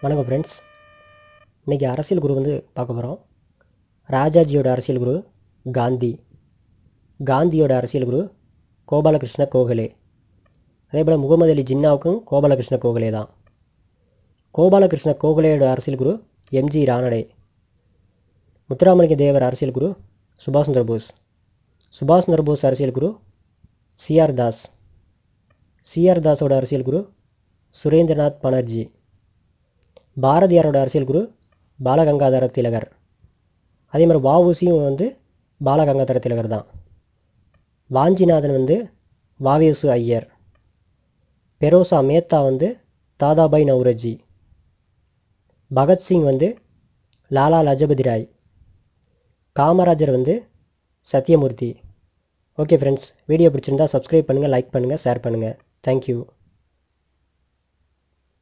வணக்கம் ஃப்ரெண்ட்ஸ். இன்றைக்கி அரசியல் குரு பார்க்க போகிறோம். ராஜாஜியோட அரசியல் குரு காந்தி, காந்தியோட அரசியல் குரு கோபாலகிருஷ்ண கோகலே. அதே போல் முகமது அலி ஜின்னாவுக்கும் கோபாலகிருஷ்ண கோகலே தான். கோபாலகிருஷ்ண கோகலேயோட அரசியல் குரு எம்ஜி ரானடே. முத்துராமலிங்க தேவர் அரசியல் குரு சுபாஷ் சந்திர போஸ். சுபாஷ் சந்திர போஸ் அரசியல் குரு சிஆர் தாஸ். சிஆர் தாஸோட அரசியல் குரு சுரேந்திரநாத் பானர்ஜி. பாரதியாரோட அரசியல் குரு பாலகங்காதர திலகர். அதே மாதிரி வஉசியும் பாலகங்காதர திலகர் தான். Vanchinathan VVS Iyer. Pherozeshah Mehta Dadabhai Naoroji. Bhagat Singh Lala Lajpat Rai. Kamarajar Sathyamurthy. Okay friends, video பிடிச்சிருந்தா சப்ஸ்கிரைப் பண்ணுங்கள், லைக் பண்ணுங்கள், ஷேர் பண்ணுங்கள். தேங்க்யூ.